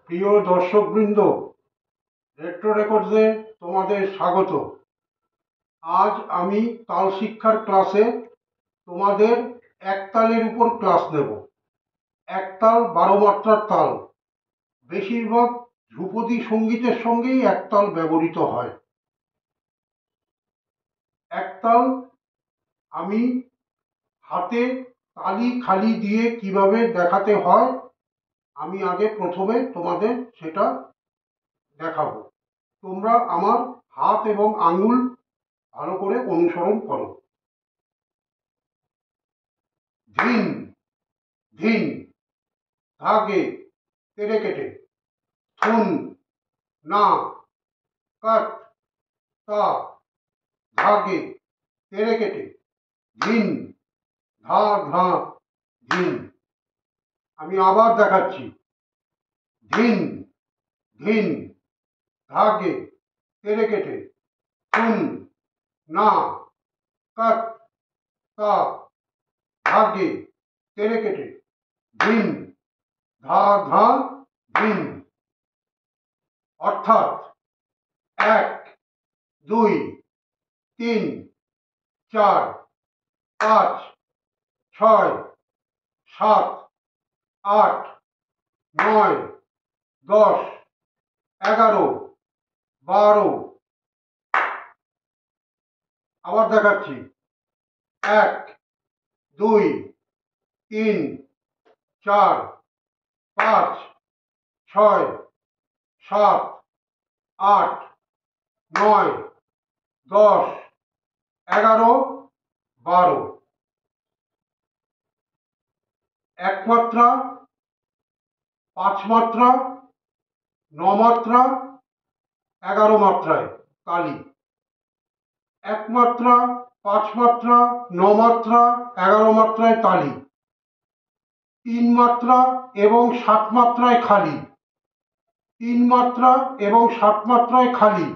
প্রিয় দর্শকবৃন্দ, রেট্রো রেকর্ডসে তোমাদের স্বাগত। আজ আমি তাল শিক্ষার ক্লাসে তোমাদের একতালের উপর ক্লাস নেব। একতাল 12 মাত্রার তাল। বেশিরভাগ ধ্রুপদী সঙ্গীতের সঙ্গেই একতাল ব্যবহৃত হয়। একতাল আমি হাতে তালি খালি দিয়ে কিভাবে দেখাতে হয় আমি আগে প্রথমে তোমাদের সেটা দেখাবো। তোমরা আমার হাত এবং আঙুল ভালো করে অনুসরণ করো। ধিন ধিন, ধাগে তেরে কেটে, থুন না, কাট তা, ধাগে তেরে কেটে, ধিন ধা ধা ধিন। আমি আবার দেখাচ্ছি। ধিন ধিন, ধাগে তেরে কেটে, থুন না, কাট তা, ধাগে তেরে কেটে, ধিন ধা ধা ধিন। অর্থাৎ 1 2 3 4 5 6 7 8 9 10 11 12। আবার দেখাচ্ছি। 1 2 3 4 5 6 7 8 9 10 11 12। এক মাত্রা, 5 মাত্রা, 9 মাত্রা, 11 মাত্রায় তালি। 1 মাত্রা, 5 মাত্রা, 9 মাত্রা, 11 মাত্রায় তালি। 3 মাত্রা এবং 7 মাত্রায় খালি। 3 মাত্রা এবং 7 মাত্রায় খালি।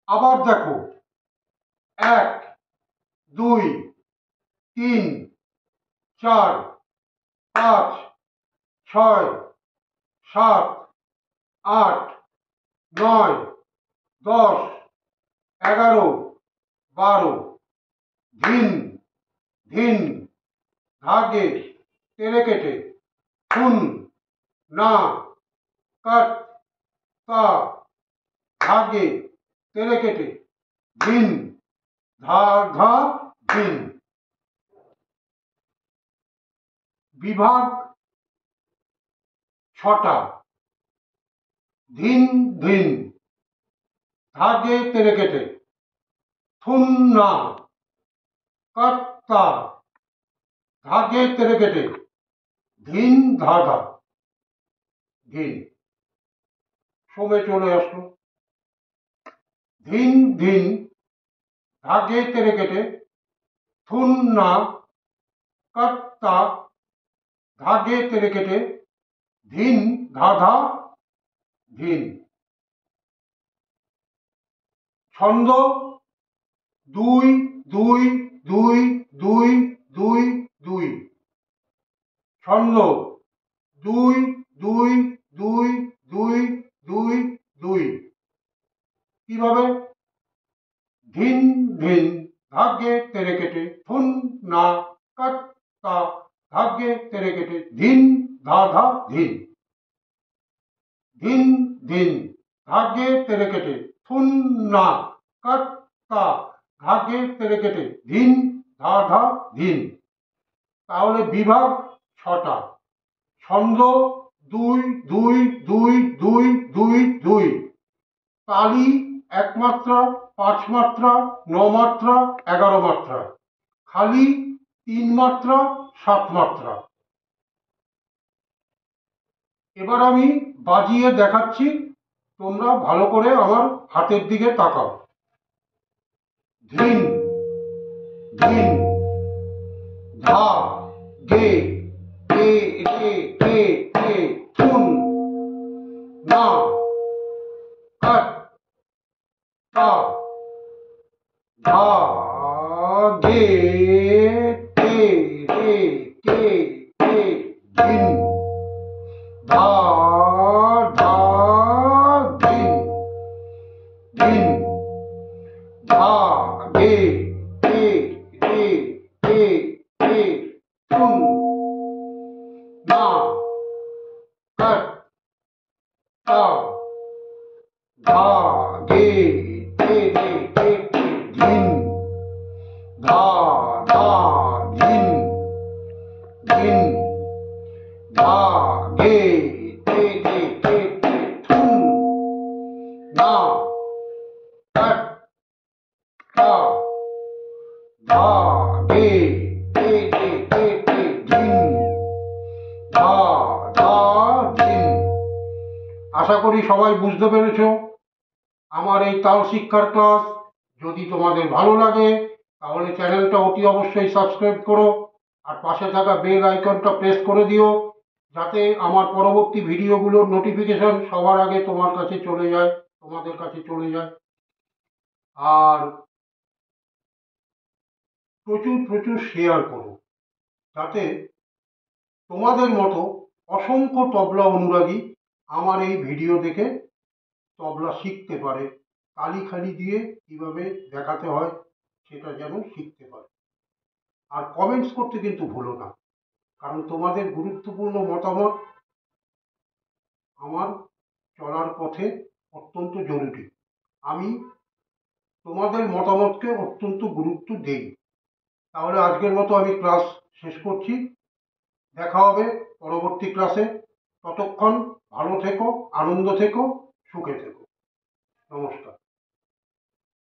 আবার দেখো। 1 2 3 4 5 6 7 8 9 10 11 12। ধিন ধিন, ধাগে তেরে কেটে, থুন না, কাট তা, ধাগে তেরে কেটে, ধিন ধা ধা ধিন। বিভাগ 6টা। ধিন ধিন, ধাগে তেরে কেটে, থুন না, কাট তা, ধাগে তেরে কেটে, ধিন ধা ধা ধিন। সময় চলে আসলো। ধিন ধিন, ধাগে তেরে কেটে, থুন না, কাট তা, ধাগে তেরে কেটে, ধিন ধা ধা ধিন। ছন্দ 2 2 2 2 2 2। ছন্দ 2 2 2 2 2 2। কিভাবে? ধিন ধিন, ধাগে তেরে কেটে, থুন না, কাট তা, ধাগে তেরে কেটে, ধিন ধা ধা ধিন। ধিন ধিন, ধাগে তেরে কেটে, থুন না, কাট তা, ধাগে তেরে কেটে, ধিন ধা ধা ধিন। তাহলে বিভাগ 6টা। ছন্দ 2 2 2 2 2 2। তালি 1 মাত্রা, 5 মাত্রা, 9 মাত্রা, 11 মাত্রা। খালি 3 মাত্রা, 7 মাত্রা। এবার আমি বাজিয়ে দেখাচ্ছি, তোমরা ভালো করে আমার হাতের দিকে তাকাও। ধিন ধিন, ধা গে গে গে গে গে, থুন না, কাট তা, ধা গে তে রে কে কে, ধিন ধা ধা তা ধা গে তে রে তে তে ধিন ধা ধা ধিন ধিন ধা গে তে রে তে তে থুন না কাট তা ধা গে তে রে তে তে ধিন ধা ধা ধিন। আশা করি সবাই বুঝতে পেরেছো আমার এই তাল শিক্ষার ক্লাস। যদি তোমাদের ভালো লাগে তাহলে চ্যানেলটা অতি অবশ্যই সাবস্ক্রাইব করো আর পাশে থাকা বেল আইকনটা প্রেস করে দিও, যাতে আমার পরবর্তী ভিডিওগুলোর নোটিফিকেশন সবার আগে তোমার কাছে চলে যায়, তোমাদের কাছে চলে যায়। আর প্রচুর প্রচুর শেয়ার করো, যাতে তোমাদের মতো অসংখ্য তবলা অনুরাগী আমার এই ভিডিও দেখে তবলা শিখতে পারে, তালি দিয়ে কিভাবে দেখাতে হয় সেটা যেন শিখতে পারে। আর কমেন্টস করতে কিন্তু ভুলো না, কারণ তোমাদের গুরুত্বপূর্ণ মতামত আমার চলার পথে অত্যন্ত জরুরি। আমি তোমাদের মতামতকে অত্যন্ত গুরুত্ব দেই। তাহলে আজকের মতো আমি ক্লাস শেষ করছি। দেখা হবে পরবর্তী ক্লাসে। ততক্ষণ ভালো থেকো, আনন্দ থেকো, সুখে থেকো। নমস্কার।